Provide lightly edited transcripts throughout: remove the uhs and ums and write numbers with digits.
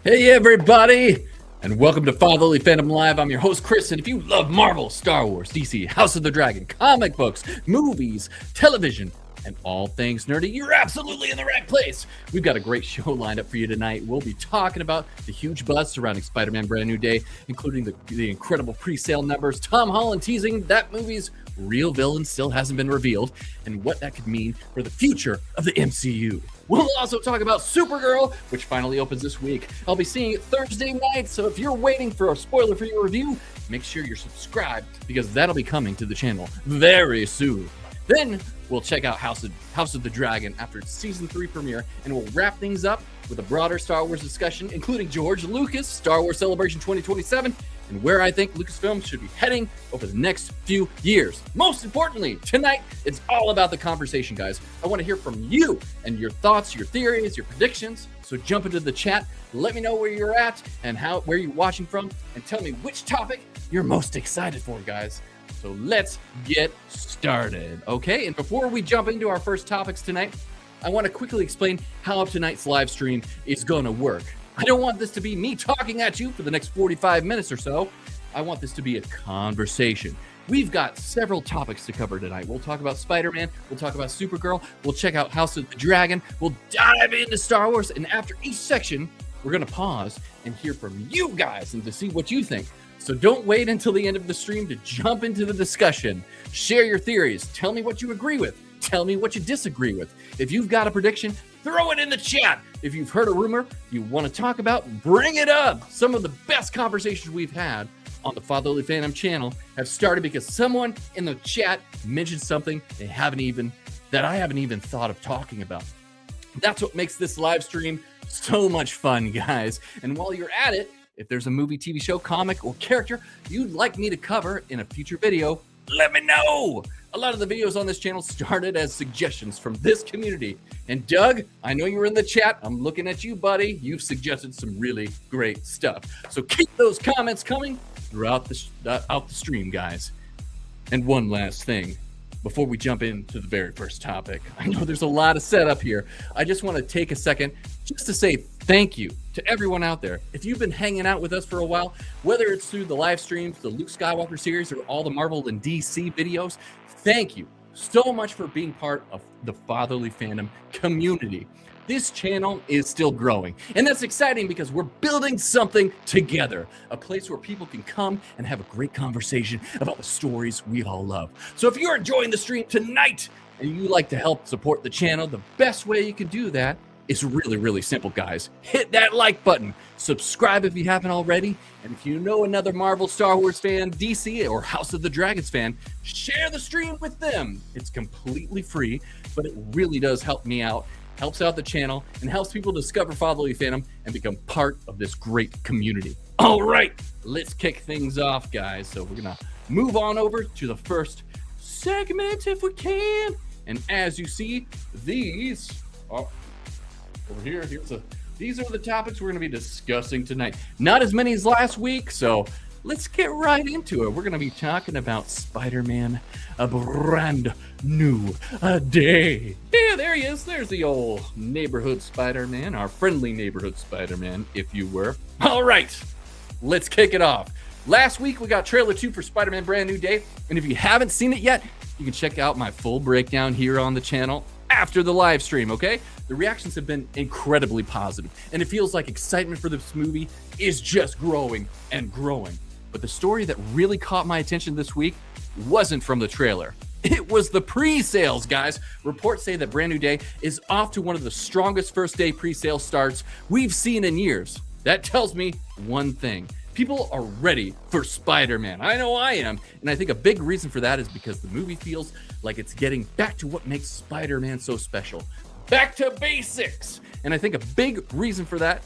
Hey everybody, and welcome to Fatherly Fandom Live. I'm your host Chris, and if you love Marvel, Star Wars, DC, House of the Dragon, comic books, movies, television, and all things nerdy, you're absolutely in the right place. We've got a great show lined up for you tonight. We'll be talking about the huge buzz surrounding Spider-Man Brand New Day, including the incredible pre-sale numbers, Tom Holland teasing that movie's real villain still hasn't been revealed, and what that could mean for the future of the MCU. We'll also talk about Supergirl, which finally opens this week. I'll be seeing it Thursday night, so if you're waiting for a spoiler-free review, make sure you're subscribed, because that'll be coming to the channel very soon. Then we'll check out House of the Dragon after its season 3 premiere, and we'll wrap things up with a broader Star Wars discussion, including George Lucas, Star Wars Celebration 2027, and where I think Lucasfilm should be heading over the next few years. Most importantly, tonight, it's all about the conversation, guys. I want to hear from you and your thoughts, your theories, your predictions. So jump into the chat, let me know where you're at and where you're watching from, and tell me which topic you're most excited for, guys. So let's get started, okay? And before we jump into our first topics tonight, I want to quickly explain how tonight's live stream is going to work. I don't want this to be me talking at you for the next 45 minutes or so. I want this to be a conversation. We've got several topics to cover tonight. We'll talk about Spider-Man, we'll talk about Supergirl, we'll check out House of the Dragon, we'll dive into Star Wars, and after each section, we're going to pause and hear from you guys and to see what you think. So don't wait until the end of the stream to jump into the discussion. Share your theories. Tell me what you agree with. Tell me what you disagree with. If you've got a prediction, throw it in the chat. If you've heard a rumor you want to talk about, bring it up. Some of the best conversations we've had on the Fatherly Fandom channel have started because someone in the chat mentioned something that I haven't even thought of talking about. That's what makes this live stream so much fun, guys. And while you're at it, if there's a movie, TV show, comic, or character you'd like me to cover in a future video, let me know. A lot of the videos on this channel started as suggestions from this community. And Doug, I know you're in the chat. I'm looking at you, buddy. You've suggested some really great stuff. So keep those comments coming throughout the stream, guys. And one last thing before we jump into the very first topic. I know there's a lot of setup here. I just want to take a second just to say thank you to everyone out there. If you've been hanging out with us for a while, whether it's through the live streams, the Luke Skywalker series, or all the Marvel and DC videos, thank you so much for being part of the Fatherly Fandom community. This channel is still growing, and that's exciting because we're building something together, a place where people can come and have a great conversation about the stories we all love. So if you're enjoying the stream tonight and you like to help support the channel, the best way you can do that is really, really simple, guys. Hit that like button, subscribe if you haven't already, and if you know another Marvel, Star Wars fan, DC, or House of the Dragons fan, share the stream with them. It's completely free, but it really does help me out, helps out the channel, and helps people discover Fatherly Fandom and become part of this great community. All right, let's kick things off, guys. So we're gonna move on over to the first segment if we can. And as you see, these are over here. These are the topics we're going to be discussing tonight. Not as many as last week, so let's get right into it. We're going to be talking about Spider-Man, a brand new day. Yeah, there he is. There's the old neighborhood Spider-Man, our friendly neighborhood Spider-Man, if you were. All right, let's kick it off. Last week, we got trailer 2 for Spider-Man Brand New Day, and if you haven't seen it yet, you can check out my full breakdown here on the channel after the live stream, okay? The reactions have been incredibly positive, and it feels like excitement for this movie is just growing and growing. But the story that really caught my attention this week wasn't from the trailer. It was the pre-sales, guys. Reports say that Brand New Day is off to one of the strongest first-day pre-sale starts we've seen in years. That tells me one thing. People are ready for Spider-Man. I know I am. And I think a big reason for that is because the movie feels like it's getting back to what makes Spider-Man so special. Back to basics. And I think a big reason for that,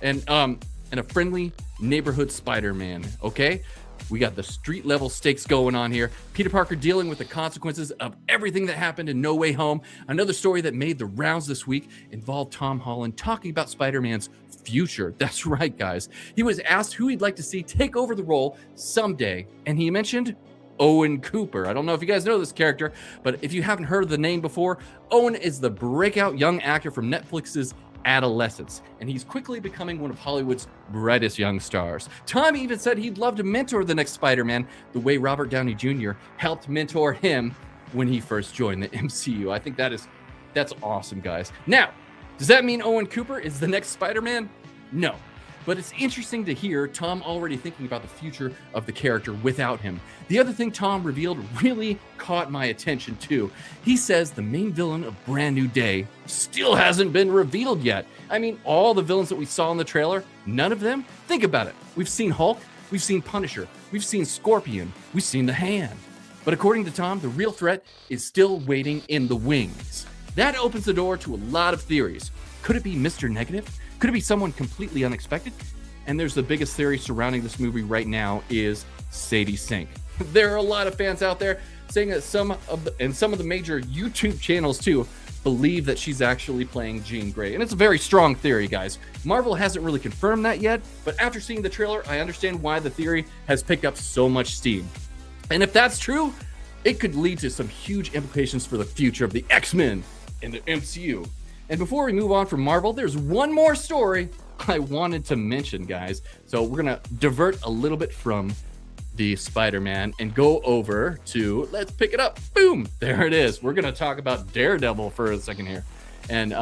and a friendly neighborhood Spider-Man, okay? We got the street level stakes going on here. Peter Parker dealing with the consequences of everything that happened in No Way Home. Another story that made the rounds this week involved Tom Holland talking about Spider-Man's future. That's right, guys. He was asked who he'd like to see take over the role someday, and he mentioned Owen Cooper. I don't know if you guys know this character, but if you haven't heard of the name before, Owen is the breakout young actor from Netflix's Adolescence, and he's quickly becoming one of Hollywood's brightest young stars. Tom even said he'd love to mentor the next Spider-Man the way Robert Downey Jr. helped mentor him when he first joined the MCU. I think that's awesome, guys. Now, does that mean Owen Cooper is the next Spider-Man? No. But it's interesting to hear Tom already thinking about the future of the character without him. The other thing Tom revealed really caught my attention too. He says the main villain of Brand New Day still hasn't been revealed yet. I mean, all the villains that we saw in the trailer, none of them? Think about it. We've seen Hulk, we've seen Punisher, we've seen Scorpion, we've seen the Hand. But according to Tom, the real threat is still waiting in the wings. That opens the door to a lot of theories. Could it be Mr. Negative? Could it be someone completely unexpected? And there's the biggest theory surrounding this movie right now is Sadie Sink. There are a lot of fans out there saying that some of the major YouTube channels too believe that she's actually playing Jean Grey. And it's a very strong theory, guys. Marvel hasn't really confirmed that yet, but after seeing the trailer, I understand why the theory has picked up so much steam. And if that's true, it could lead to some huge implications for the future of the X-Men in the MCU. And before we move on from Marvel, there's one more story I wanted to mention, guys. So we're going to divert a little bit from the Spider-Man and go over to, let's pick it up. Boom, there it is. We're going to talk about Daredevil for a second here. And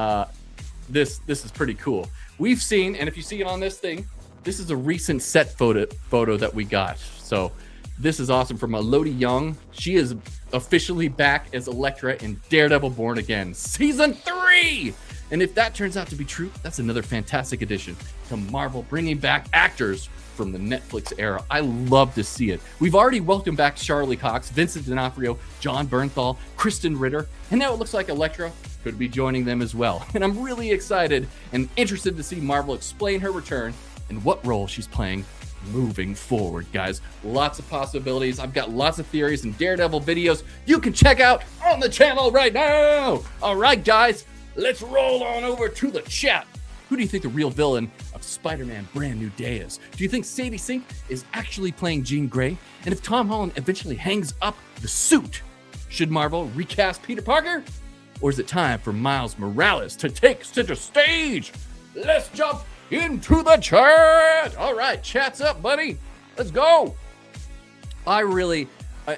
this is pretty cool. We've seen, and if you see it on this thing, this is a recent set photo that we got. So this is awesome from Elodie Young. She is officially back as Elektra in Daredevil Born Again, Season 3! And if that turns out to be true, that's another fantastic addition to Marvel, bringing back actors from the Netflix era. I love to see it. We've already welcomed back Charlie Cox, Vincent D'Onofrio, John Bernthal, Kristen Ritter, and now it looks like Elektra could be joining them as well. And I'm really excited and interested to see Marvel explain her return and what role she's playing moving forward, guys. Lots of possibilities. I've got lots of theories and Daredevil videos you can check out on the channel right now. All right, guys, let's roll on over to the chat. Who do you think the real villain of Spider-Man Brand New Day is? Do you think Sadie Sink is actually playing Jean Grey? And if Tom Holland eventually hangs up the suit, should Marvel recast Peter Parker? Or is it time for Miles Morales to take center stage? Let's jump into the chat. All right, chat's up, buddy. Let's go. I really,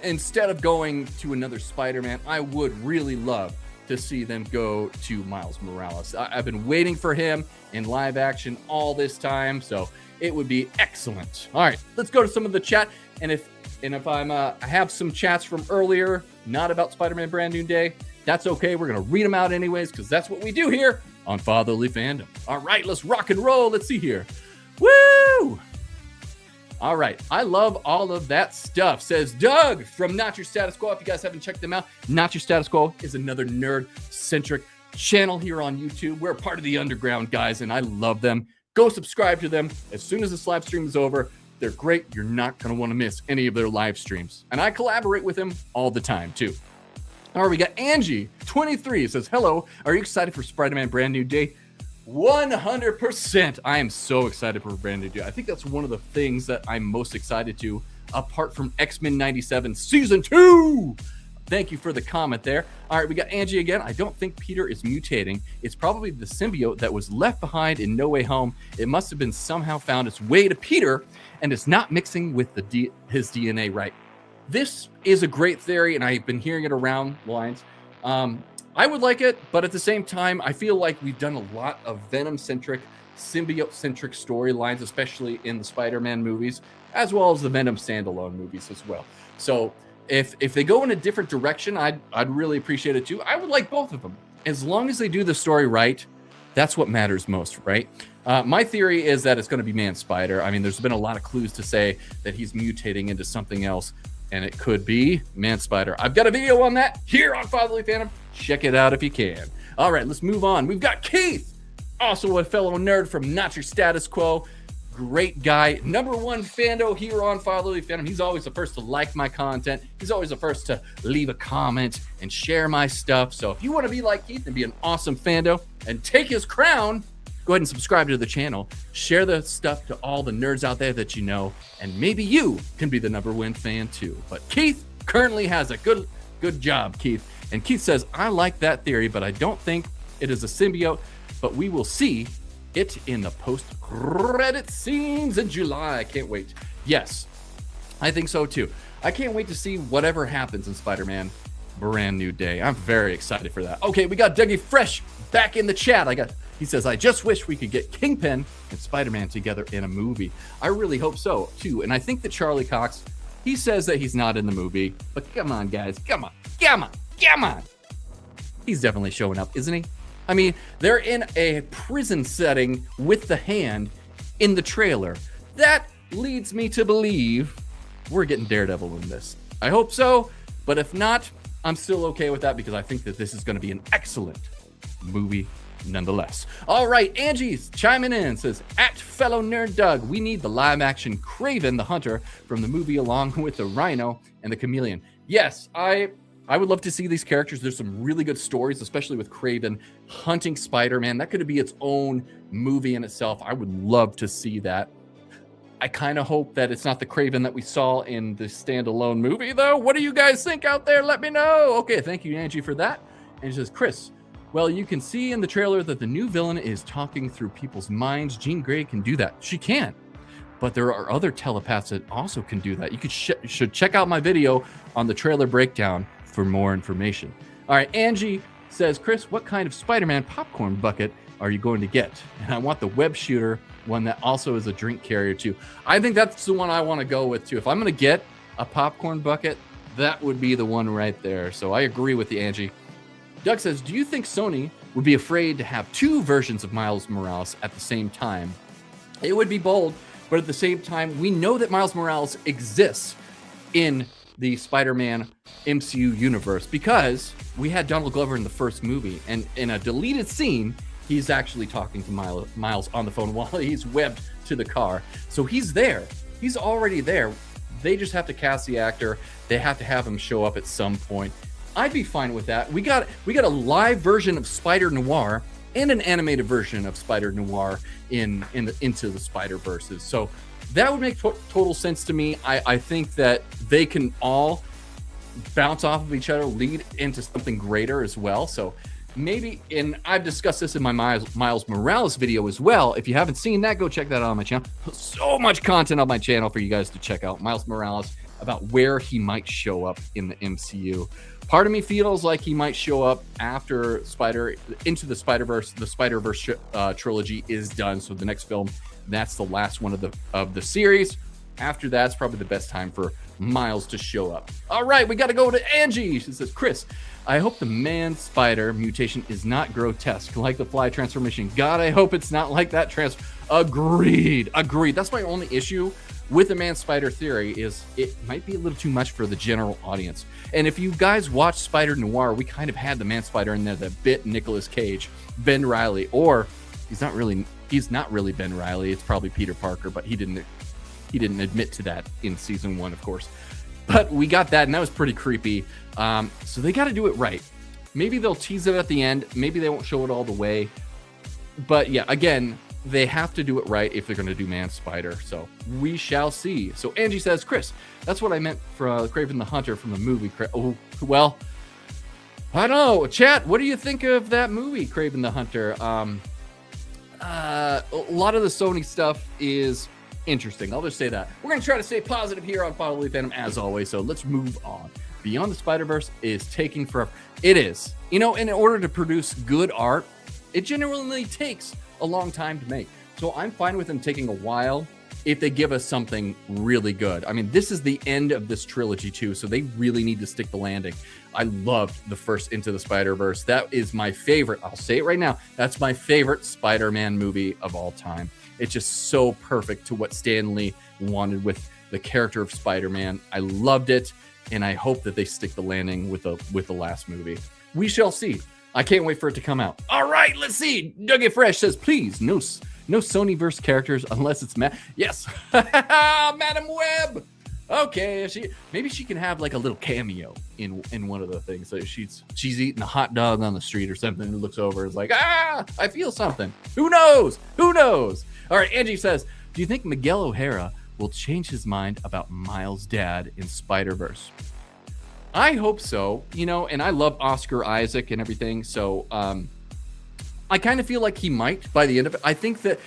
instead of going to another Spider-Man, I would really love to see them go to Miles Morales. I've been waiting for him in live action all this time, so it would be excellent. All right, let's go to some of the chat. And if I have some chats from earlier, not about Spider-Man Brand New Day, that's okay. We're gonna read them out anyways, because that's what we do here on Fatherly Fandom. All right, let's rock and roll. Let's see here. Woo! All right, I love all of that stuff, says Doug from Not Your Status Quo. If you guys haven't checked them out, Not Your Status Quo is another nerd-centric channel here on YouTube. We're part of the underground, guys, and I love them. Go subscribe to them as soon as this live stream is over. They're great. You're not going to want to miss any of their live streams. And I collaborate with them all the time, too. All right, we got Angie, 23, says, hello, are you excited for Spider-Man Brand New Day? 100%. I am so excited for Brand New Day. I think that's one of the things that I'm most excited to, apart from X-Men 97 Season 2. Thank you for the comment there. All right, we got Angie again. I don't think Peter is mutating. It's probably the symbiote that was left behind in No Way Home. It must have been somehow found its way to Peter, and it's not mixing with his DNA right. This is a great theory, and I've been hearing it around lines. I would like it, but at the same time, I feel like we've done a lot of Venom-centric, symbiote-centric storylines, especially in the Spider-Man movies, as well as the Venom standalone movies as well. So if they go in a different direction, I'd really appreciate it too. I would like both of them. As long as they do the story right, that's what matters most, right? My theory is that it's going to be Man-Spider. I mean, there's been a lot of clues to say that he's mutating into something else, and it could be Man-Spider. I've got a video on that here on Fatherly Fandom. Check it out if you can. All right, let's move on. We've got Keith, also a fellow nerd from Not Your Status Quo. Great guy. #1 fando here on Fatherly Fandom. He's always the first to like my content. He's always the first to leave a comment and share my stuff. So if you want to be like Keith and be an awesome fando and take his crown, go ahead and subscribe to the channel. Share the stuff to all the nerds out there that you know, and maybe you can be the #1 fan too. But Keith currently has a good job, Keith. And Keith says, I like that theory, but I don't think it is a symbiote, but we will see it in the post-credit scenes in July. I can't wait. Yes, I think so too. I can't wait to see whatever happens in Spider-Man Brand New Day. I'm very excited for that. Okay, we got Dougie Fresh back in the chat. He says, I just wish we could get Kingpin and Spider-Man together in a movie. I really hope so too. And I think that Charlie Cox, he says that he's not in the movie, but come on, guys, come on. He's definitely showing up, isn't he? I mean, they're in a prison setting with the Hand in the trailer. That leads me to believe we're getting Daredevil in this. I hope so, but if not, I'm still okay with that because I think that this is going to be an excellent movie nonetheless. All right, Angie's chiming in, says, at fellow nerd Doug, we need the live action Kraven the Hunter from the movie along with the Rhino and the Chameleon. Yes, I would love to see these characters. There's some really good stories, especially with Kraven hunting Spider-Man. That could be its own movie in itself. I would love to see that. I kind of hope that it's not the Kraven that we saw in the standalone movie, though. What do you guys think out there? Let me know. Okay, thank you, Angie, for that. And she says, Chris, well, you can see in the trailer that the new villain is talking through people's minds. Jean Grey can do that. She can. But there are other telepaths that also can do that. You should check out my video on the trailer breakdown for more information. All right, Angie says, Chris, what kind of Spider-Man popcorn bucket are you going to get? And I want the web shooter one that also is a drink carrier too. I think that's the one I want to go with too. If I'm going to get a popcorn bucket, that would be the one right there. So I agree with the Angie. Doug says, do you think Sony would be afraid to have 2 versions of Miles Morales at the same time? It would be bold, but at the same time, we know that Miles Morales exists in the Spider-Man MCU universe because we had Donald Glover in the first movie, and in a deleted scene, he's actually talking to Miles on the phone while he's webbed to the car. So he's there. He's already there. They just have to cast the actor. They have to have him show up at some point. I'd be fine with that. We got a live version of Spider Noir and an animated version of Spider Noir into the Spider-Verses. So that would make total sense to me. I think that they can all bounce off of each other, lead into something greater as well. So maybe, and I've discussed this in my Miles Morales video as well. If you haven't seen that, go check that out on my channel. So much content on my channel for you guys to check out. Miles Morales, about where he might show up in the MCU. Part of me feels like he might show up after Into the Spider-Verse. The Spider-Verse trilogy is done. So the next film, that's the last one of the series. After that's probably the best time for Miles to show up. All right, we got to go to Angie. She says, Chris, I hope the man-spider mutation is not grotesque like the fly transformation. God, I hope it's not like that Agreed. That's my only issue with the man-spider theory, is it might be a little too much for the general audience. And if you guys watch Spider Noir, we kind of had the man-spider in there that bit Nicolas Cage, Ben Reilly, or he's not really Ben Reilly. It's probably Peter Parker, but he didn't admit to that in season 1, of course. But we got that, and that was pretty creepy. So they got to do it right. Maybe they'll tease it at the end. Maybe they won't show it all the way. But yeah, again, they have to do it right if they're going to do Man-Spider. So we shall see. So Angie says, Chris, that's what I meant for Kraven the Hunter from the movie. Oh, well, I don't know. Chat, what do you think of that movie, Kraven the Hunter? A lot of the Sony stuff is interesting. I'll just say that. We're going to try to stay positive here on Fatherly Fandom as always. So let's move on. Beyond the Spider-Verse is taking forever. It is. You know, in order to produce good art, it generally takes a long time to make. So I'm fine with them taking a while if they give us something really good. I mean, this is the end of this trilogy too, so they really need to stick the landing. I loved the first Into the Spider-Verse. That is my favorite. I'll say it right now. That's my favorite Spider-Man movie of all time. It's just so perfect to what Stan Lee wanted with the character of Spider-Man. I loved it, and I hope that they stick the landing with the last movie. We shall see. I can't wait for it to come out. All right, let's see. Dougie Fresh says, please, no Sonyverse characters unless it's Matt. Yes, Madam Web. Okay, if maybe she can have like a little cameo in one of the things. So she's eating a hot dog on the street or something and looks over and is like, I feel something. Who knows? Who knows? All right, Angie says, do you think Miguel O'Hara will change his mind about Miles' dad in Spider-Verse? I hope so, and I love Oscar Isaac and everything. So I kind of feel like he might by the end of it. I think that,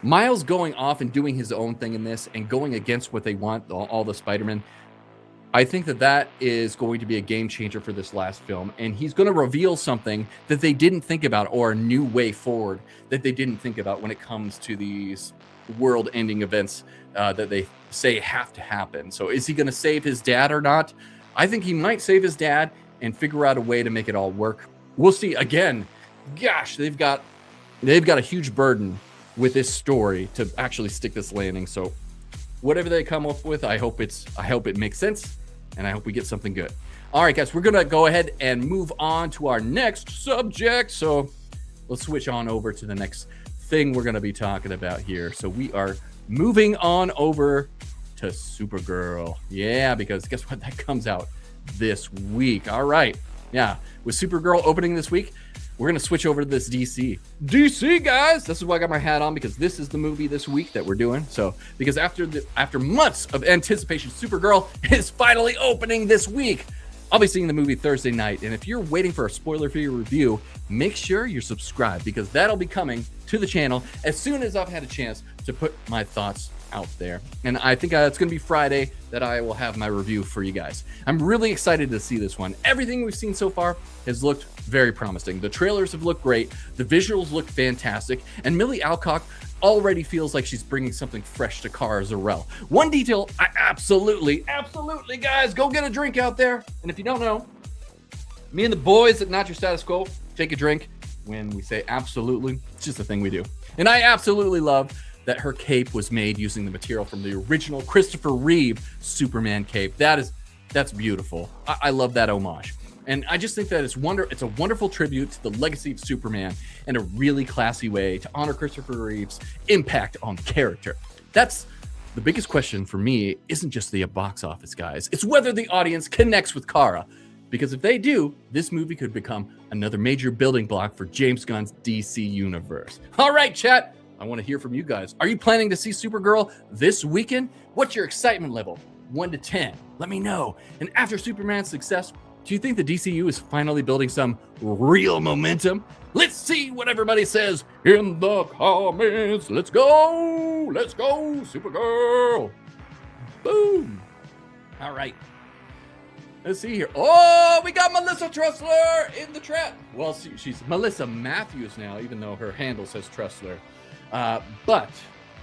Miles going off and doing his own thing in this and going against what they want, all the Spider-Men, I think that is going to be a game changer for this last film. And he's going to reveal something that they didn't think about, or a new way forward that they didn't think about when it comes to these world-ending events that they say have to happen. So is he going to save his dad or not? I think he might save his dad and figure out a way to make it all work. We'll see. Again, gosh, they've got a huge burden with this story to actually stick this landing. So whatever they come up with, I hope it makes sense, and I hope we get something good. All right, guys, we're gonna go ahead and move on to our next subject. So let's switch on over to the next thing we're gonna be talking about here. So we are moving on over to Supergirl. Yeah, because guess what? That comes out this week. All right. Yeah, with Supergirl opening this week, we're going to switch over to this DC. DC, guys! This is why I got my hat on, because this is the movie this week that we're doing. So, because after months of anticipation, Supergirl is finally opening this week. I'll be seeing the movie Thursday night, and if you're waiting for a spoiler-free review, make sure you're subscribed, because that'll be coming to the channel as soon as I've had a chance to put my thoughts out there. And I think it's going to be Friday that I will have my review for you guys. I'm really excited to see this one. Everything we've seen so far has looked very promising. The trailers have looked great. The visuals look fantastic. And Millie Alcock already feels like she's bringing something fresh to Kara Zor-El. One detail I absolutely, guys, go get a drink out there. And if you don't know, me and the boys at Not Your Status Quo take a drink when we say absolutely. It's just a thing we do. And I absolutely love that her cape was made using the material from the original Christopher Reeve Superman cape. That's beautiful. I love that homage. And I just think that it's a wonderful tribute to the legacy of Superman and a really classy way to honor Christopher Reeve's impact on the character. That's the biggest question for me. Isn't just the box office, guys. It's whether the audience connects with Kara. Because if they do, this movie could become another major building block for James Gunn's DC universe. All right, chat. I want to hear from you guys. Are you planning to see Supergirl this weekend? What's your excitement level? 1 to 10. Let me know. And after Superman's success, do you think the DCU is finally building some real momentum? Let's see what everybody says in the comments. Let's go. Let's go, Supergirl. Boom. All right. Let's see here. Oh, we got Melissa Tressler in the chat. Well, she's Melissa Matthews now, even though her handle says Tressler. But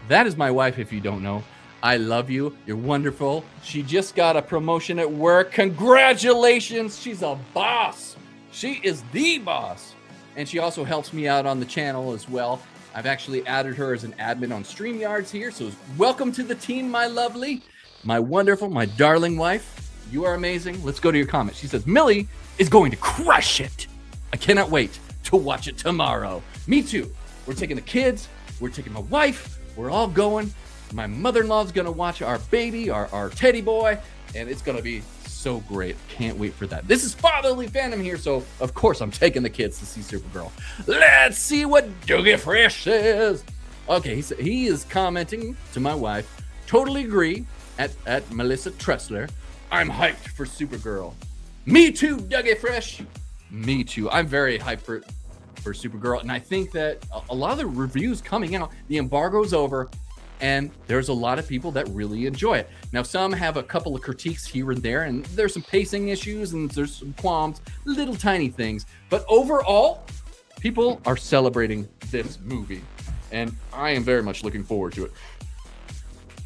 that is my wife, if you don't know. I love you. You're wonderful. She just got a promotion at work. Congratulations. She's a boss. She is the boss. And she also helps me out on the channel as well. I've actually added her as an admin on StreamYards here. So welcome to the team, my lovely, my wonderful, my darling wife. You are amazing. Let's go to your comment. She says, Millie is going to crush it. I cannot wait to watch it tomorrow. Me too. We're taking the kids. We're taking my wife. We're all going. My mother-in-law's going to watch our baby, our teddy boy, and it's going to be so great. Can't wait for that. This is Fatherly Fandom here, so of course I'm taking the kids to see Supergirl. Let's see what Dougie Fresh says. Okay, he is commenting to my wife. Totally agree at Melissa Tressler. I'm hyped for Supergirl. Me too, Dougie Fresh. Me too. I'm very hyped for Supergirl, and I think that a lot of the reviews coming out, the embargo's over, and there's a lot of people that really enjoy it. Now, some have a couple of critiques here and there, and there's some pacing issues, and there's some qualms, little tiny things, but overall, people are celebrating this movie, and I am very much looking forward to it.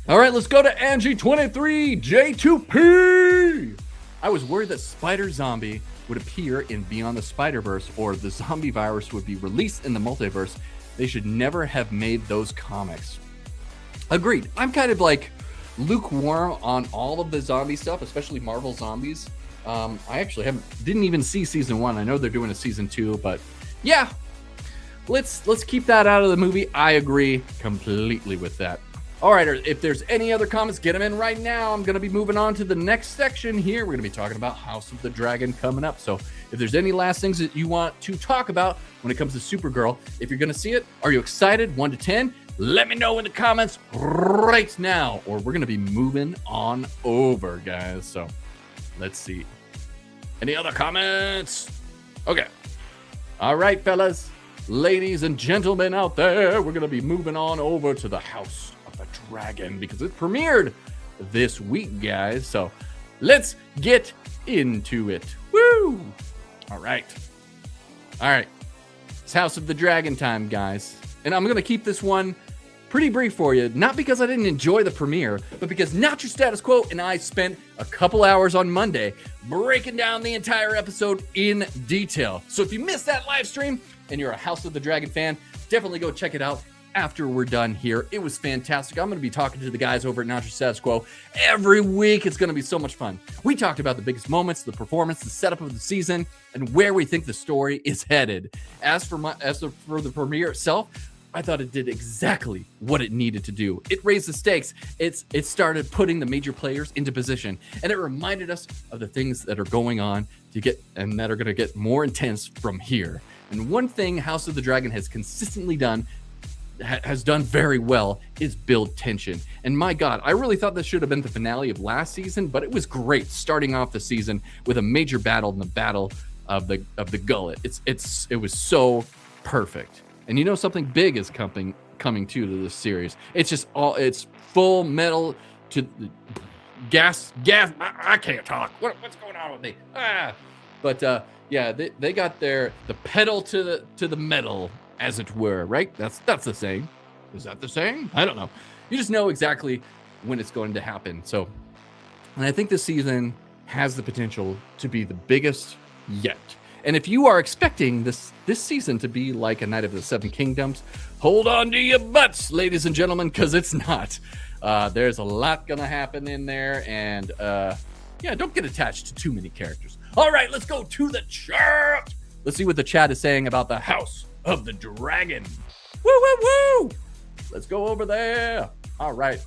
All right, let's go to Angie23 J2P. I was worried that Spider Zombie would appear in Beyond the Spider-Verse, or the zombie virus would be released in the multiverse. They should never have made those comics. Agreed. I'm kind of like lukewarm on all of the zombie stuff, especially Marvel Zombies. I actually didn't even see season 1. I know they're doing a season 2, but yeah, let's keep that out of the movie. I agree completely with that. All right, if there's any other comments, get them in right now. I'm going to be moving on to the next section here. We're going to be talking about House of the Dragon coming up. So if there's any last things that you want to talk about when it comes to Supergirl, if you're going to see it, are you excited? 1 to 10? Let me know in the comments right now, or we're going to be moving on over, guys. So let's see. Any other comments? Okay. All right, fellas, ladies and gentlemen out there, we're going to be moving on over to the House of the Dragon because it premiered this week, guys. So let's get into it. Woo! All right. It's House of the Dragon time, guys. And I'm going to keep this one pretty brief for you, not because I didn't enjoy the premiere, but because Not Your Status Quo and I spent a couple hours on Monday breaking down the entire episode in detail. So if you missed that live stream and you're a House of the Dragon fan, definitely go check it out after we're done here. It was fantastic. I'm going to be talking to the guys over at Not Your Status Quo every week. It's going to be so much fun. We talked about the biggest moments, the performance, the setup of the season, and where we think the story is headed. As for the premiere itself, I thought it did exactly what it needed to do. It raised the stakes. It started putting the major players into position, and it reminded us of the things that are going on and that are going to get more intense from here. And one thing House of the Dragon has consistently done, has done very well, is build tension. And my God, I really thought this should have been the finale of last season, but it was great starting off the season with a major battle in the Battle of the Gullet. It was so perfect. And you know something big is coming to this series. It's full metal to gas. I can't talk. What's going on with me? But yeah, they got the pedal to the metal, as it were, right? That's the saying. Is that the saying? I don't know. You just know exactly when it's going to happen. So, and I think this season has the potential to be the biggest yet. And if you are expecting this season to be like a Night of the Seven Kingdoms, hold on to your butts, ladies and gentlemen, because it's not. There's a lot going to happen in there. And yeah, don't get attached to too many characters. All right, let's go to the chat. Let's see what the chat is saying about the House of the Dragon. Woo, woo, woo. Let's go over there. All right,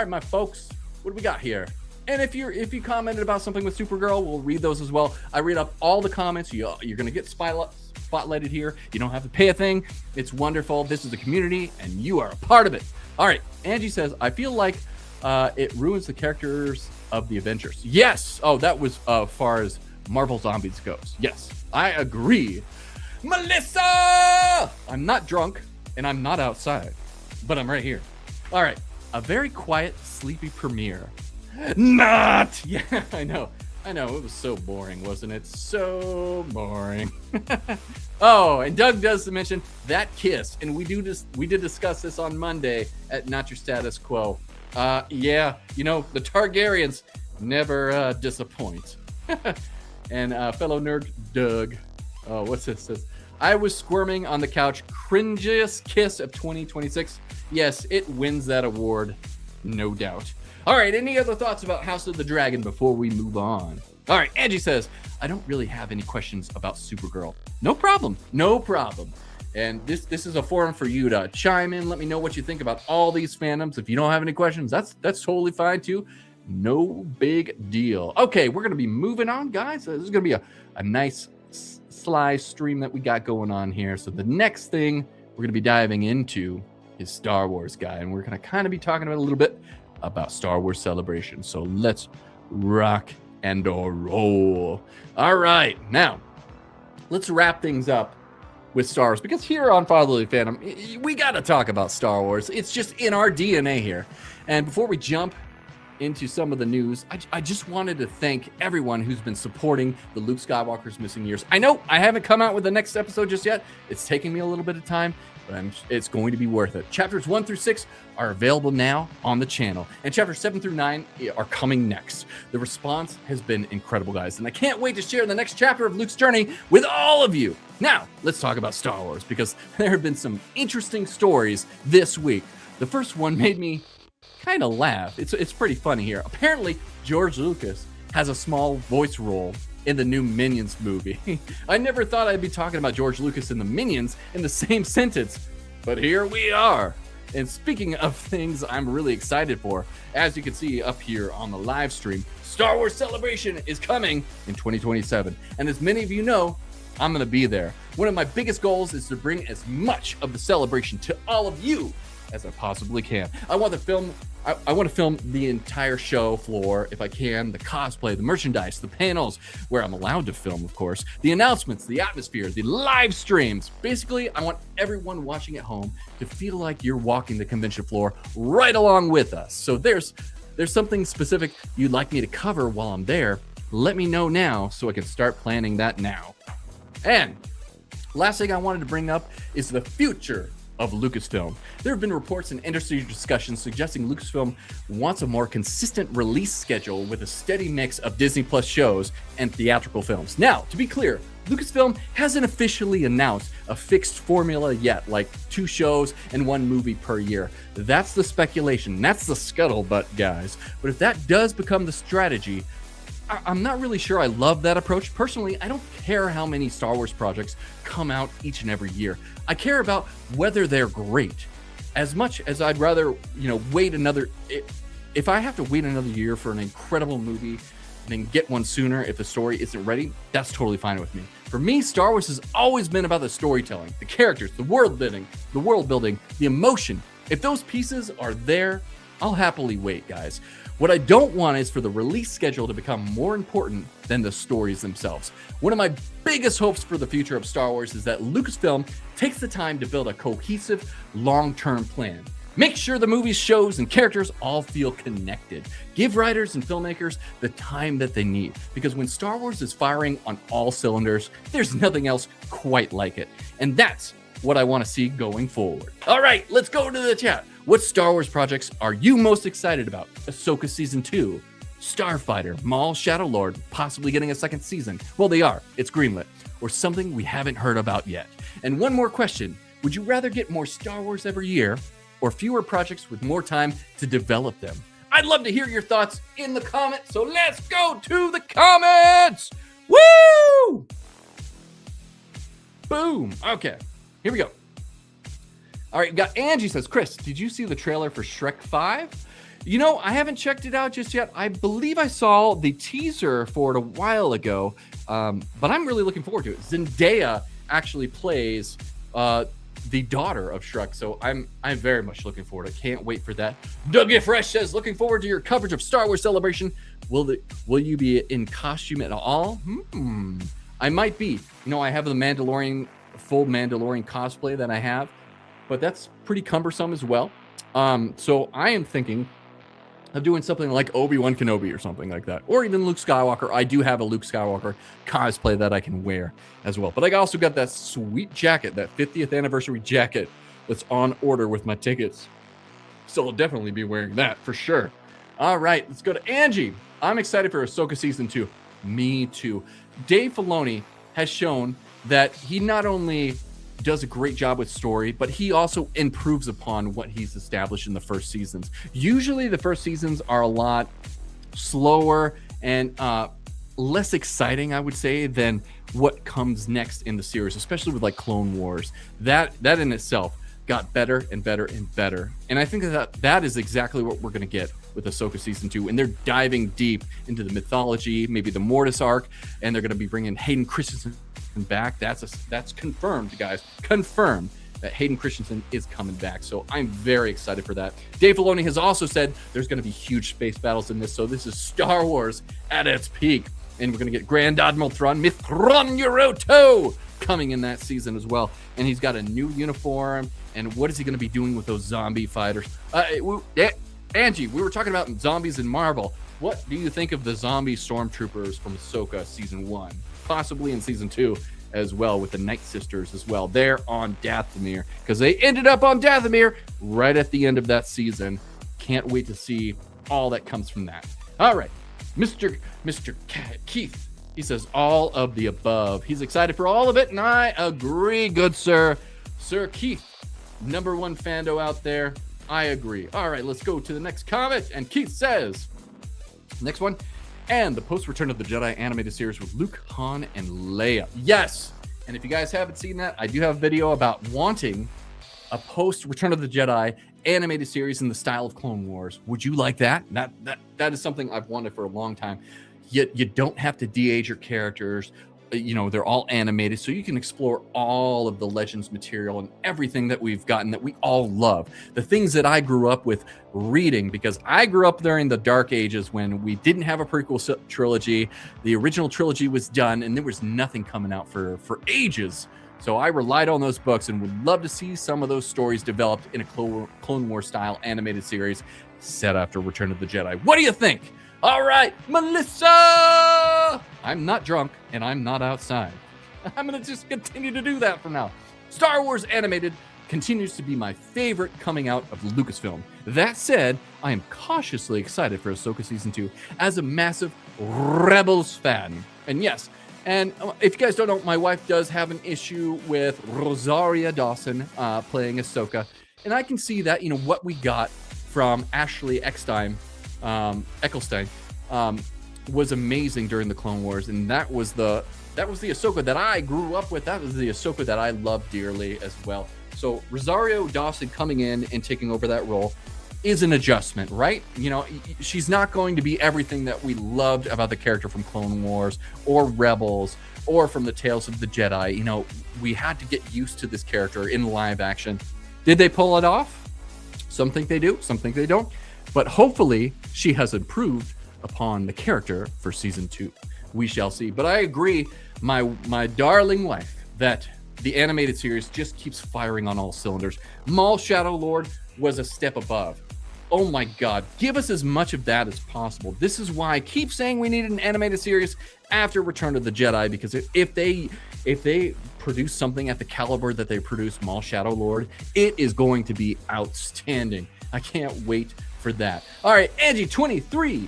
my folks, what do we got here? And if you commented about something with Supergirl, we'll read those as well. I read up all the comments. You're going to get spotlighted here. You don't have to pay a thing. It's wonderful. This is a community, and you are a part of it. All right. Angie says, I feel like it ruins the characters of the Avengers. Yes. Oh, that was as far as Marvel Zombies goes. Yes, I agree. Melissa! I'm not drunk, and I'm not outside, but I'm right here. All right. A very quiet, sleepy premiere. Not! Yeah, I know. It was so boring, wasn't it? So boring. Oh, and Doug does mention that kiss, and we did discuss this on Monday at Not Your Status Quo. Yeah, the Targaryens never disappoint. And fellow nerd Doug, what's this? Says, I was squirming on the couch. Cringiest kiss of 2026. Yes, it wins that award, no doubt. All right, any other thoughts about House of the Dragon before we move on? All right, Angie says, I don't really have any questions about Supergirl. No problem. And this is a forum for you to chime in. Let me know what you think about all these fandoms. If you don't have any questions, that's totally fine too. No big deal. Okay, we're going to be moving on, guys. This is going to be a nice sly stream that we got going on here. So the next thing we're going to be diving into is Star Wars, guy. And we're going to kind of be talking about a little bit about Star Wars Celebration. So let's rock and roll. All right, now let's wrap things up with Star Wars, because here on Fatherly Fandom, we got to talk about Star Wars. It's just in our DNA here. And before we jump into some of the news, I just wanted to thank everyone who's been supporting the Luke Skywalker's Missing Years. I know I haven't come out with the next episode just yet. It's taking me a little bit of time, but it's going to be worth it. Chapters 1 through 6 are available now on the channel, and chapters 7 through 9 are coming next. The response has been incredible, guys, and I can't wait to share the next chapter of Luke's journey with all of you. Now, let's talk about Star Wars, because there have been some interesting stories this week. The first one made me kind of laugh. It's pretty funny here. Apparently, George Lucas has a small voice role in the new Minions movie. I never thought I'd be talking about George Lucas and the Minions in the same sentence, but here we are. And speaking of things I'm really excited for, as you can see up here on the live stream, Star Wars Celebration is coming in 2027. And as many of you know, I'm going to be there. One of my biggest goals is to bring as much of the celebration to all of you as I possibly can. I want to film the entire show floor if I can, the cosplay, the merchandise, the panels, where I'm allowed to film, of course, the announcements, the atmosphere, the live streams. Basically, I want everyone watching at home to feel like you're walking the convention floor right along with us. So there's something specific you'd like me to cover while I'm there, let me know now so I can start planning that now. And last thing I wanted to bring up is the future of Lucasfilm. There have been reports and industry discussions suggesting Lucasfilm wants a more consistent release schedule with a steady mix of Disney Plus shows and theatrical films. Now, to be clear, Lucasfilm hasn't officially announced a fixed formula yet, like 2 shows and 1 movie per year. That's the speculation. That's the scuttlebutt, guys. But if that does become the strategy, I'm not really sure I love that approach. Personally, I don't care how many Star Wars projects come out each and every year. I care about whether they're great. As much as I'd rather, wait another... If I have to wait another year for an incredible movie, then get one sooner if the story isn't ready, that's totally fine with me. For me, Star Wars has always been about the storytelling, the characters, the world building, the emotion. If those pieces are there, I'll happily wait, guys. What I don't want is for the release schedule to become more important than the stories themselves. One of my biggest hopes for the future of Star Wars is that Lucasfilm takes the time to build a cohesive, long-term plan. Make sure the movies, shows, and characters all feel connected. Give writers and filmmakers the time that they need. Because when Star Wars is firing on all cylinders, there's nothing else quite like it. And that's what I want to see going forward. All right, let's go to the chat. What Star Wars projects are you most excited about? Ahsoka Season 2, Starfighter, Maul, Shadow Lord, possibly getting a 2nd season. Well, they are. It's greenlit. Or something we haven't heard about yet. And one more question. Would you rather get more Star Wars every year or fewer projects with more time to develop them? I'd love to hear your thoughts in the comments, so let's go to the comments! Woo! Boom. Okay, here we go. All right, got Angie says, Chris, did you see the trailer for Shrek 5? I haven't checked it out just yet. I believe I saw the teaser for it a while ago, but I'm really looking forward to it. Zendaya actually plays the daughter of Shrek, so I'm very much looking forward. I can't wait for that. Dougie Fresh says, looking forward to your coverage of Star Wars Celebration. Will you be in costume at all? I might be. I have the full Mandalorian cosplay that I have, but that's pretty cumbersome as well. So I am thinking of doing something like Obi-Wan Kenobi or something like that, or even Luke Skywalker. I do have a Luke Skywalker cosplay that I can wear as well. But I also got that sweet jacket, that 50th anniversary jacket that's on order with my tickets. So I'll definitely be wearing that for sure. All right, let's go to Angie. I'm excited for Ahsoka Season 2. Me too. Dave Filoni has shown that he not only does a great job with story, but he also improves upon what he's established in the first seasons. Usually the first seasons are a lot slower and less exciting, I would say, than what comes next in the series, especially with like Clone Wars. That in itself got better and better and better. And I think that is exactly what we're going to get with Ahsoka Season 2. And they're diving deep into the mythology, maybe the Mortis arc, and they're going to be bringing Hayden Christensen back. That's confirmed, guys. Confirmed that Hayden Christensen is coming back. So I'm very excited for that. Dave Filoni has also said there's going to be huge space battles in this. So this is Star Wars at its peak. And we're going to get Grand Admiral Thrawn, Mithron Yuroto, coming in that season as well. And he's got a new uniform. And what is he going to be doing with those zombie fighters? Angie, we were talking about zombies in Marvel. What do you think of the zombie stormtroopers from Ahsoka Season 1? Possibly in Season 2 as well, with the Night Sisters as well. They're on Dathomir, because they ended up on Dathomir right at the end of that season. Can't wait to see all that comes from that. All right, Mr. Keith, he says all of the above. He's excited for all of it, and I agree, good sir. Sir Keith, #1 fando out there. I agree. All right, let's go to the next comment. And Keith says, next one, and the post-Return of the Jedi animated series with Luke, Han, and Leia. Yes, and if you guys haven't seen that, I do have a video about wanting a post Return of the Jedi animated series in the style of Clone Wars. Would you like that? That is something I've wanted for a long time. Yet you don't have to de-age your characters. They're all animated, so you can explore all of the Legends material and everything that we've gotten that we all love. The things that I grew up with reading, because I grew up during the Dark Ages when we didn't have a prequel trilogy. The original trilogy was done, and there was nothing coming out for ages. So I relied on those books and would love to see some of those stories developed in a Clone Wars style animated series set after Return of the Jedi. What do you think? All right, Melissa! I'm not drunk and I'm not outside. I'm going to just continue to do that from now. Star Wars Animated continues to be my favorite coming out of Lucasfilm. That said, I am cautiously excited for Ahsoka Season 2 as a massive Rebels fan. And yes, and if you guys don't know, my wife does have an issue with Rosaria Dawson playing Ahsoka. And I can see that, what we got from Ashley Eckstein was amazing during the Clone Wars, and that was the Ahsoka that I grew up with. That was the Ahsoka that I love dearly as well. So Rosario Dawson coming in and taking over that role is an adjustment, right? She's not going to be everything that we loved about the character from Clone Wars or Rebels or from the Tales of the Jedi. We had to get used to this character in live action. Did they pull it off? Some think they do, some think they don't. But hopefully she has improved upon the character for Season 2. We shall see. But I agree, my darling wife, that the animated series just keeps firing on all cylinders. Maul Shadow Lord was a step above. Oh my God, give us as much of that as possible. This is why I keep saying we need an animated series after Return of the Jedi, because if they produce something at the caliber that they produced Maul Shadow Lord, it is going to be outstanding. I can't wait for that. All right, Angie23,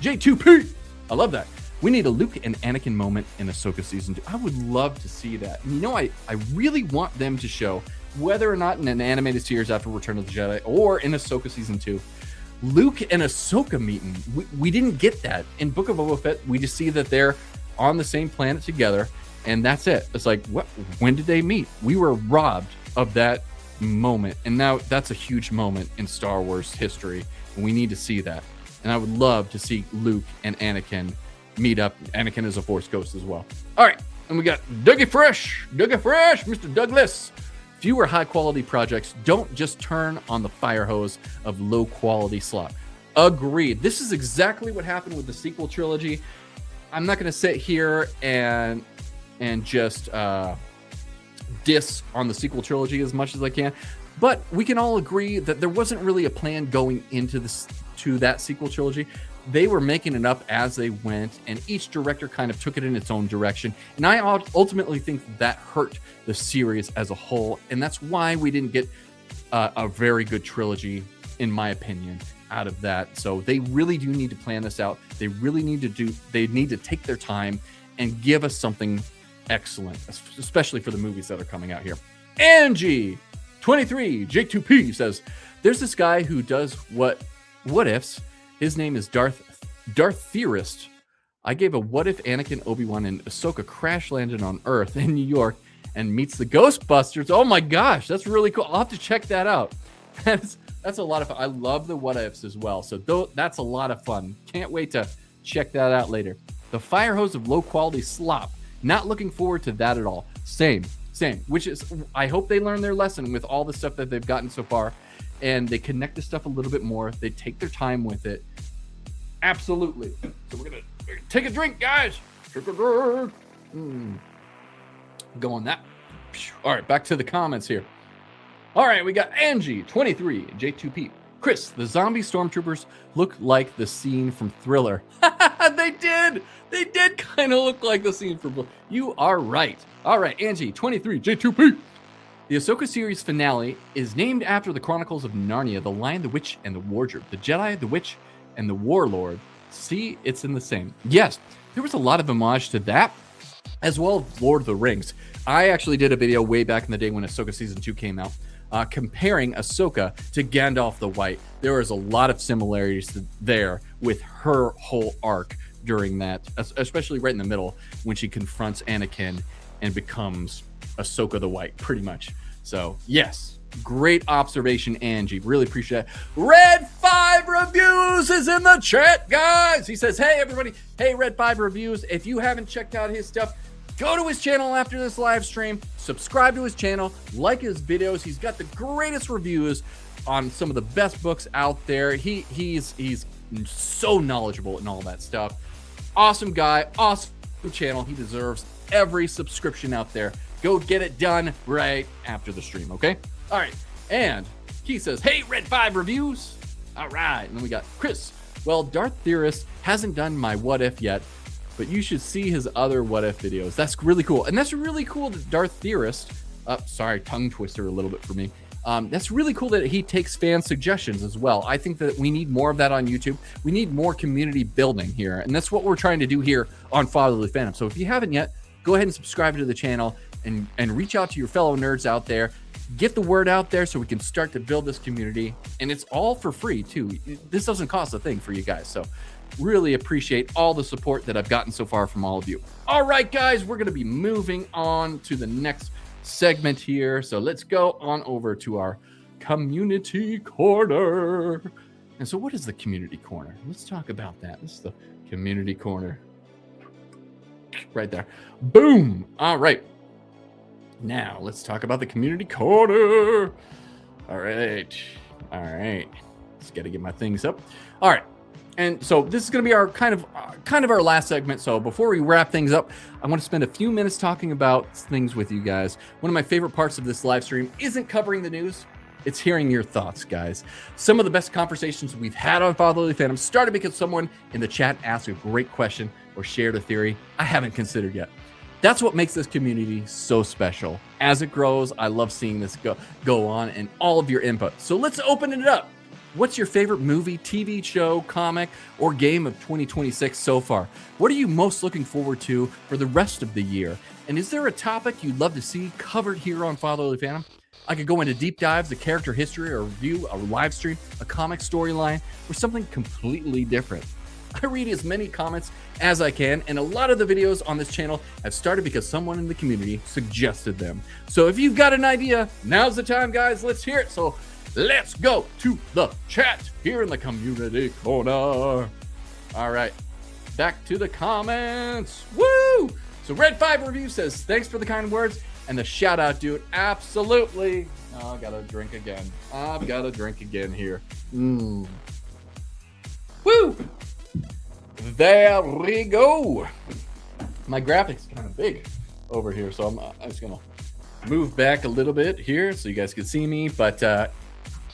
J2P. I love that. We need a Luke and Anakin moment in Ahsoka Season 2. I would love to see that. And I really want them to show, whether or not in an animated series after Return of the Jedi or in Ahsoka Season 2, Luke and Ahsoka meeting. We didn't get that. In Book of Boba Fett, we just see that they're on the same planet together, and that's it. It's like, when did they meet? We were robbed of that moment, and now that's a huge moment in Star Wars history, and we need to see that. And I would love to see Luke and Anakin meet up. Anakin is a Force ghost as well. All right, and we got Dougie Fresh, Mr. Douglas. Fewer high-quality projects. Don't just turn on the fire hose of low-quality slop. Agreed. This is exactly what happened with the sequel trilogy. I'm not going to sit here and just diss on the sequel trilogy as much as I can, but we can all agree that there wasn't really a plan going into that sequel trilogy. They were making it up as they went, and each director kind of took it in its own direction. And I ultimately think that hurt the series as a whole, and that's why we didn't get a very good trilogy, in my opinion, out of that. So they really do need to plan this out. They need to take their time and give us something excellent, especially for the movies that are coming out here. Angie23 J2P says, there's this guy who does what ifs. His name is Darth Theorist. I gave a what if Anakin, Obi-Wan, and Ahsoka crash landed on Earth in New York and meets the Ghostbusters. Oh my gosh, that's really cool. I'll have to check that out. That's a lot of fun. I love the what ifs as well. So that's a lot of fun. Can't wait to check that out later. The fire hose of low quality slop. Not looking forward to that at all. Same. Which is, I hope they learn their lesson with all the stuff that they've gotten so far, and they connect the stuff a little bit more. They take their time with it. Absolutely. So we're gonna take a drink, guys. Take a drink. Go on that. All right, back to the comments here. All right, we got Angie23, J2P. Chris, the zombie stormtroopers look like the scene from Thriller. They did kind of look like the scene from Thriller. You are right. All right, Angie23, J2P. The Ahsoka series finale is named after the Chronicles of Narnia, The Lion, the Witch, and the Wardrobe, the Jedi, the Witch, and the Warlord. See, it's in the same. Yes, there was a lot of homage to that, as well as Lord of the Rings. I actually did a video way back in the day when Ahsoka Season 2 came out, comparing Ahsoka to Gandalf the White. There is a lot of similarities there with her whole arc during that, especially right in the middle when she confronts Anakin and becomes Ahsoka the White, pretty much. So, yes, Great observation, Angie. Really appreciate it. Red 5 Reviews is in the chat, guys. He says, hey, everybody. Hey, Red 5 Reviews. If you haven't checked out his stuff, go to his channel after this live stream. Subscribe to his channel. Like his videos. He's got the greatest reviews on some of the best books out there. He's so knowledgeable and all that stuff. Awesome guy. Awesome channel. He deserves every subscription out there. Go get it done right after the stream, okay? All right, and he says, hey, Red 5 Reviews. All right, and then we got Chris. Well, Darth Theorist hasn't done my what if yet, but you should see his other what if videos. That's really cool. And that's really cool that Darth Theorist, sorry, tongue twister a little bit for me. That's really cool that he takes fan suggestions as well. I think that we need more of that on YouTube. We need more community building here, and that's what we're trying to do here on Fatherly Fandom. So if you haven't yet, go ahead and subscribe to the channel and reach out to your fellow nerds out there. Get the word out there so we can start to build this community, and it's all for free too. This doesn't cost a thing for you guys, so really appreciate all the support that I've gotten so far from all of you. All right, guys, we're going to be moving on to the next segment here, so let's go on over to our community corner. And so what is the community corner? Let's talk about that. This is the community corner right there. Boom. All right, now let's talk about the community corner. All right, just got to get my things up. All right, and so this is going to be our kind of our last segment. So before we wrap things up, I want to spend a few minutes talking about things with you guys. One of my favorite parts of this live stream isn't covering the news. It's hearing your thoughts, guys. Some of the best conversations we've had on Fatherly Fandom started because someone in the chat asked a great question or shared a theory I haven't considered yet. That's what makes this community so special. As it grows, I love seeing this go on and all of your input. So let's open it up. What's your favorite movie, TV show, comic, or game of 2026 so far? What are you most looking forward to for the rest of the year? And is there a topic you'd love to see covered here on Fatherly Fandom? I could go into deep dives, a character history, a review, a live stream, a comic storyline, or something completely different. I read as many comments as I can, and a lot of the videos on this channel have started because someone in the community suggested them. So if you've got an idea, now's the time, guys. Let's hear it. So let's go to the chat here in the community corner. All right, back to the comments. Woo! So Red 5 Review says, thanks for the kind words and the shout out, dude. Absolutely. Oh, I gotta drink again. I've got to drink again here. Woo! There we go. My graphics kind of big over here, so I'm just gonna move back a little bit here so you guys can see me. But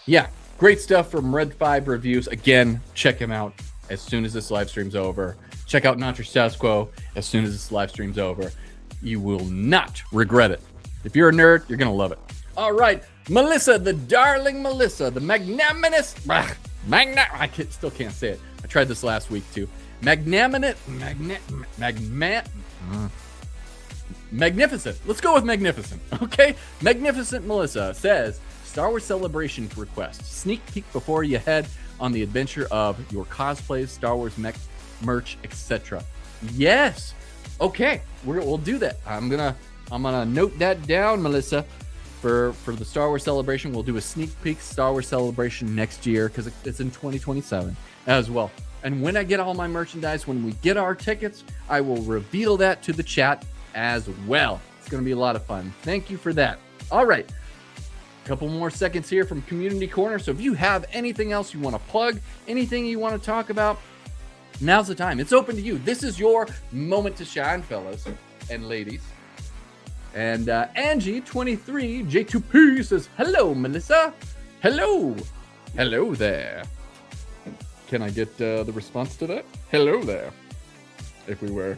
yeah, great stuff from Red 5 Reviews. Again, check him out as soon as this live stream's over. Check out Not Your Status Quo as soon as this live stream's over. You will not regret it. If you're a nerd, you're gonna love it. All right, Melissa, the darling Melissa, the magnanimous, still can't say it. I tried this last week too. Magnificent. Let's go with magnificent. Okay. Magnificent Melissa says, Star Wars Celebration request. Sneak peek before you head on the adventure of your cosplays, Star Wars merch, etc. Yes. Okay. We'll do that. I'm gonna note that down, Melissa. For the Star Wars Celebration, we'll do a sneak peek Star Wars Celebration next year because it's in 2027 as well. And when I get all my merchandise, when we get our tickets, I will reveal that to the chat as well. It's going to be a lot of fun. Thank you for that. All right. A couple more seconds here from Community Corner. So if you have anything else you want to plug, anything you want to talk about, now's the time. It's open to you. This is your moment to shine, fellas and ladies. And Angie23 J2P says, hello, Melissa. Hello. Hello there. Can I get the response to that? Hello there, if we were.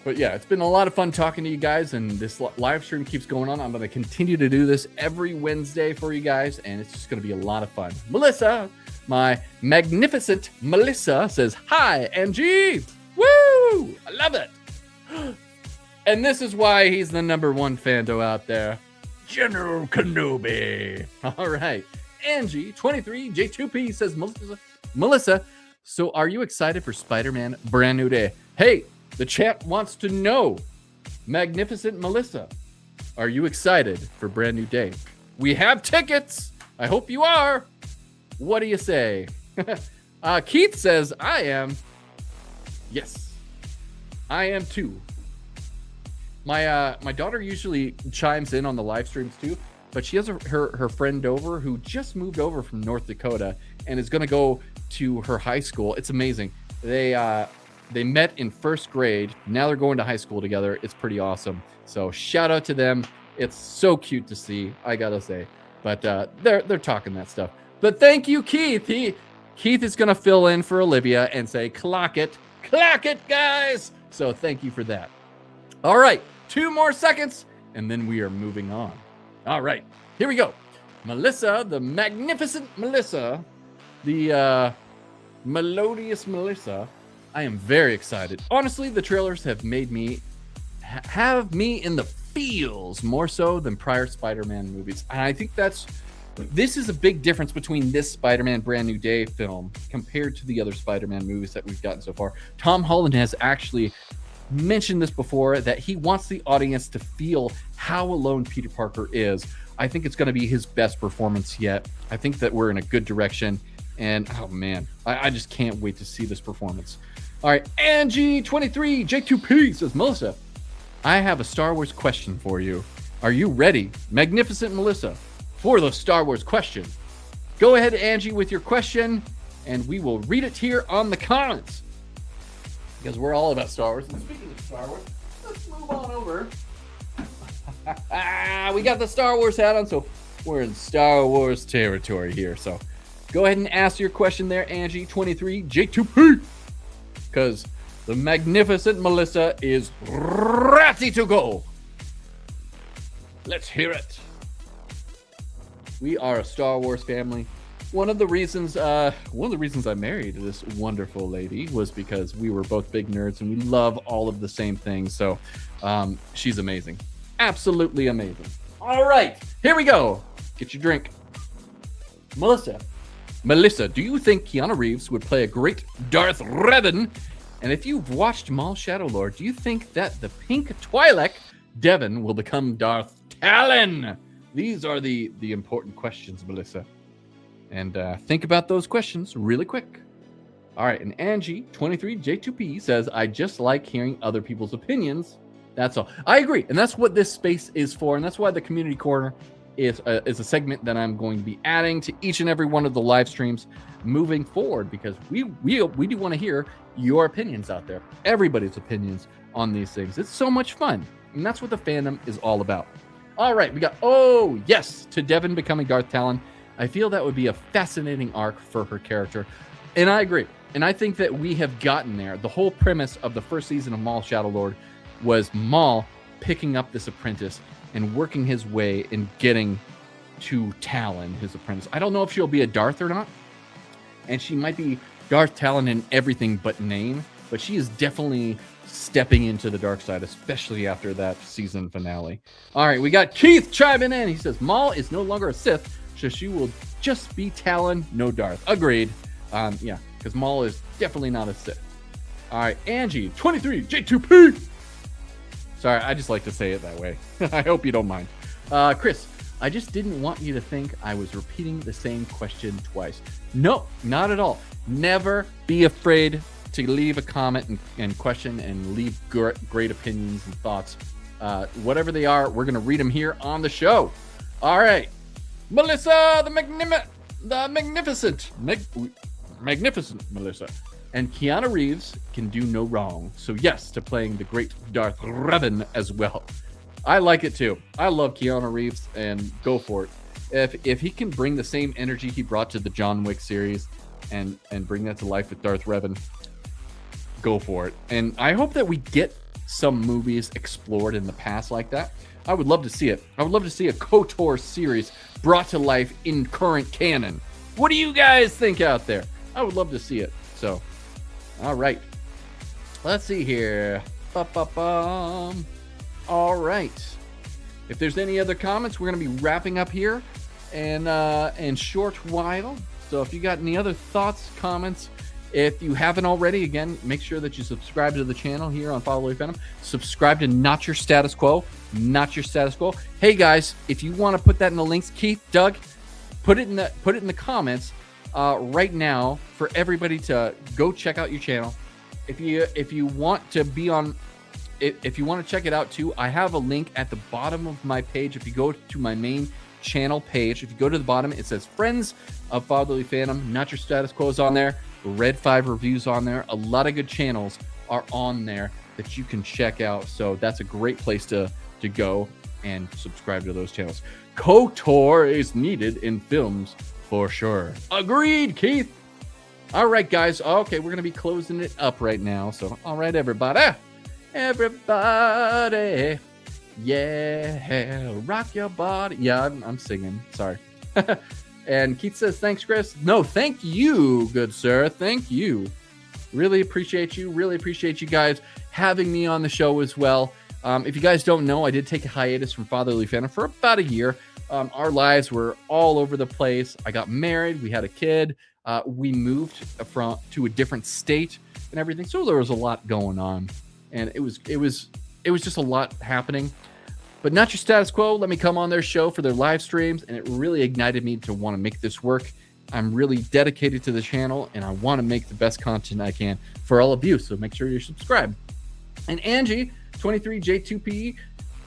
But yeah, it's been a lot of fun talking to you guys, and this live stream keeps going on. I'm going to continue to do this every Wednesday for you guys, and it's just going to be a lot of fun. Melissa, my magnificent Melissa says, hi, Angie. Woo! I love it. And this is why he's the #1 fando out there. General Kenobi. All right. Angie23 J2P says, Melissa, so are you excited for Spider-Man Brand New Day? Hey, the chat wants to know. Magnificent Melissa, are you excited for Brand New Day? We have tickets. I hope you are. What do you say? Keith says, I am. Yes, I am too. My daughter usually chimes in on the live streams too, but she has her friend over who just moved over from North Dakota and is going to go to her high school. It's amazing. They met in first grade. Now they're going to high school together. It's pretty awesome. So shout out to them. It's so cute to see, I gotta say. But they're talking that stuff. But thank you, Keith. Keith is gonna fill in for Olivia and say, clock it, guys. So thank you for that. All right, 2 more seconds, and then we are moving on. All right, here we go. Melissa, the magnificent Melissa, the melodious Melissa. I am very excited. Honestly, the trailers have made me in the feels more so than prior Spider-Man movies. And I think this is a big difference between this Spider-Man Brand New Day film compared to the other Spider-Man movies that we've gotten so far. Tom Holland has actually mentioned this before, that he wants the audience to feel how alone Peter Parker is. I think it's going to be his best performance yet. I think that we're in a good direction. And, oh man, I just can't wait to see this performance. All right, Angie23 J2P says, Melissa, I have a Star Wars question for you. Are you ready, magnificent Melissa, for the Star Wars question? Go ahead, Angie, with your question, and we will read it here on the comments. Because we're all about Star Wars. And speaking of Star Wars, let's move on over. We got the Star Wars hat on, so we're in Star Wars territory here. So go ahead and ask your question there, Angie23 J2P. Because the magnificent Melissa is ready to go. Let's hear it. We are a Star Wars family. One of the reasons I married this wonderful lady was because we were both big nerds and we love all of the same things. So she's amazing. Absolutely amazing. All right, here we go. Get your drink. Melissa, do you think Keanu Reeves would play a great Darth Revan? And if you've watched Maul Shadow Lord, do you think that the pink Twi'lek Devon will become Darth Talon? These are the important questions, Melissa. And think about those questions really quick. All right, and Angie23J2P says, I just like hearing other people's opinions. That's all. I agree, and that's what this space is for, and that's why the Community Corner is a segment that I'm going to be adding to each and every one of the live streams moving forward, because we do want to hear your opinions out there, everybody's opinions on these things. It's so much fun, and that's what the fandom is all about. All right, we got, oh, yes, to Devon becoming Darth Talon. I feel that would be a fascinating arc for her character, and I agree. And I think that we have gotten there. The whole premise of the first season of Maul Shadow Lord was Maul picking up this apprentice and working his way and getting to Talon, his apprentice. I don't know if she'll be a Darth or not, and she might be Darth Talon in everything but name, but she is definitely stepping into the dark side, especially after that season finale. All right, we got Keith chiming in. He says, Maul is no longer a Sith, so she will just be Talon, no Darth. Agreed. Yeah, because Maul is definitely not a Sith. All right, Angie23 J2P. Sorry, I just like to say it that way. I hope you don't mind. Chris, I just didn't want you to think I was repeating the same question twice. No, not at all. Never be afraid to leave a comment and question and leave great opinions and thoughts. Whatever they are, we're going to read them here on the show. All right. Melissa, the magnificent Melissa. And Keanu Reeves can do no wrong. So yes, to playing the great Darth Revan as well. I like it too. I love Keanu Reeves, and go for it. If he can bring the same energy he brought to the John Wick series and bring that to life with Darth Revan, go for it. And I hope that we get some movies explored in the past like that. I would love to see it. I would love to see a KOTOR series brought to life in current canon. What do you guys think out there? I would love to see it. So, all right. Let's see here. All right. If there's any other comments, we're going to be wrapping up here in short while. So if you got any other thoughts, comments, If you haven't already, again, make sure that you subscribe to the channel here on Fatherly Fandom. Subscribe to Not Your Status Quo. Not Your Status Quo. Hey guys, if you want to put that in the links, Keith, Doug, put it in the comments right now for everybody to go check out your channel. If you want to be on, if you want to check it out too, I have a link at the bottom of my page. If you go to my main channel page, if you go to the bottom, it says Friends of Fatherly Fandom. Not Your Status Quo is on there. Red 5 reviews on there. A lot of good channels are on there that you can check out. So that's a great place to go and subscribe to those channels. KOTOR is needed in films for sure. Agreed, Keith. All right, guys. Okay, we're going to be closing it up right now. So, all right, everybody. Everybody. Yeah. Rock your body. Yeah, I'm singing. Sorry. And Keith says, thanks, Chris. No, thank you, good sir. Thank you. Really appreciate you. Really appreciate you guys having me on the show as well. If you guys don't know, I did take a hiatus from Fatherly Fandom for about a year. Our lives were all over the place. I got married. We had a kid. We moved to a different state and everything. So there was a lot going on. And it was just a lot happening. But Not Your Status Quo let me come on their show for their live streams, and it really ignited me to want to make this work. I'm really dedicated to the channel, and I want to make the best content I can for all of you, so make sure you're subscribed. And Angie, 23J2PE,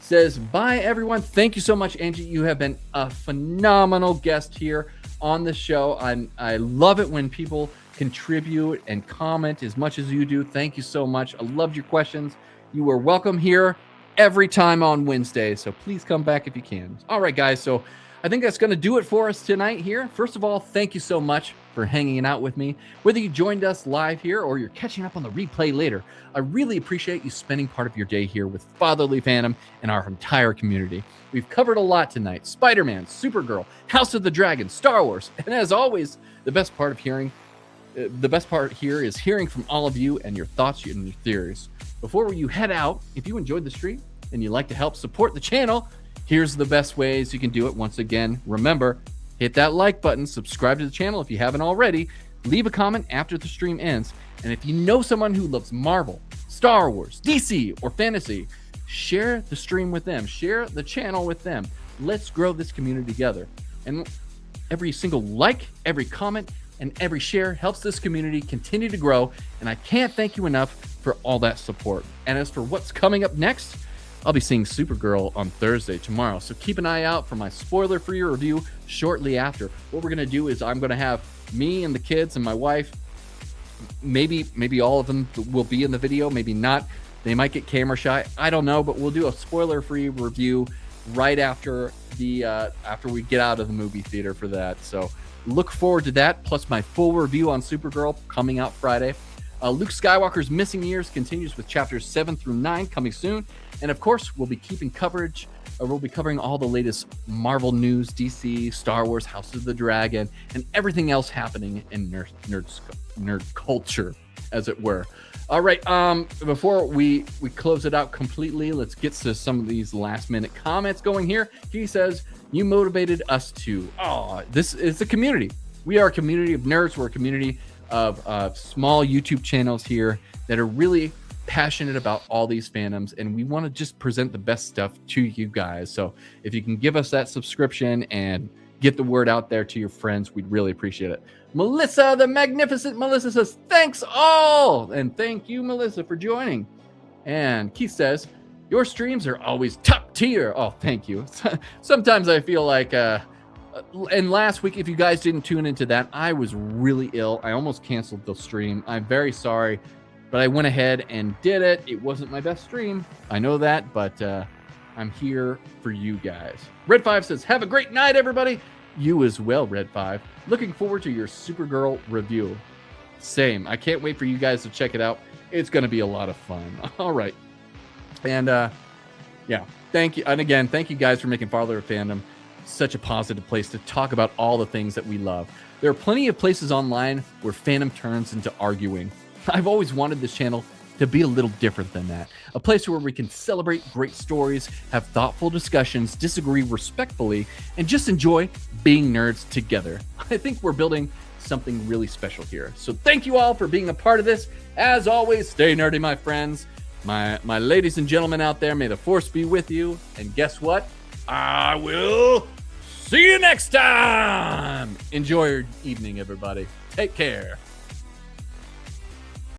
says, bye, everyone. Thank you so much, Angie. You have been a phenomenal guest here on the show. I love it when people contribute and comment as much as you do. Thank you so much. I loved your questions. You are welcome here every time on Wednesday, so please come back if you can. All right, guys, so I think that's going to do it for us tonight here. First of all, thank you so much for hanging out with me. Whether you joined us live here or you're catching up on the replay later, I really appreciate you spending part of your day here with Fatherly Fandom and our entire community. We've covered a lot tonight: Spider-Man, Supergirl, House of the Dragon, Star Wars, and as always, the best part here is hearing from all of you and your thoughts and your theories. Before you head out, if you enjoyed the stream and you'd like to help support the channel, here's the best ways you can do it. Once again, remember, hit that like button, subscribe to the channel if you haven't already, leave a comment after the stream ends, and if you know someone who loves Marvel, Star Wars, DC, or fantasy, share the stream with them, share the channel with them. Let's grow this community together. And every single like, every comment, and every share helps this community continue to grow, and I can't thank you enough for all that support. And as for what's coming up next, I'll be seeing Supergirl on Thursday, tomorrow, so keep an eye out for my spoiler-free review shortly after. What we're going to do is I'm going to have me and the kids and my wife, maybe all of them will be in the video, maybe not. They might get camera shy. I don't know, but we'll do a spoiler-free review right after after we get out of the movie theater for that. So look forward to that, plus my full review on Supergirl coming out Friday. Luke Skywalker's Missing Years continues with chapters 7 through 9 coming soon. And of course, we'll be covering all the latest Marvel news, DC, Star Wars, House of the Dragon, and everything else happening in nerd culture, as it were. All right, before we close it out completely, let's get to some of these last-minute comments going here. He says, you motivated us to. Oh, this is a community. We are a community of nerds. We're a community of small YouTube channels here that are really passionate about all these fandoms, and we want to just present the best stuff to you guys. So if you can give us that subscription and get the word out there to your friends, we'd really appreciate it. Melissa, the magnificent Melissa, says, thanks all, and thank you, Melissa, for joining. And Keith says, your streams are always top tier. Oh, thank you. Sometimes I feel like and last week, if you guys didn't tune into that, I was really ill. I almost canceled the stream. I'm very sorry, but I went ahead and did it. It wasn't my best stream. I know that, but I'm here for you guys. Red 5 says, have a great night, everybody. You as well, Red 5. Looking forward to your Supergirl review. Same. I can't wait for you guys to check it out. It's going to be a lot of fun. All right. And yeah, thank you. And again, thank you guys for making Fatherly Fandom such a positive place to talk about all the things that we love. There are plenty of places online where fandom turns into arguing. I've always wanted this channel to be a little different than that. A place where we can celebrate great stories, have thoughtful discussions, disagree respectfully, and just enjoy being nerds together. I think we're building something really special here. So thank you all for being a part of this. As always, stay nerdy, my friends. My ladies and gentlemen out there, may the force be with you. And guess what? I will see you next time. Enjoy your evening, everybody. Take care.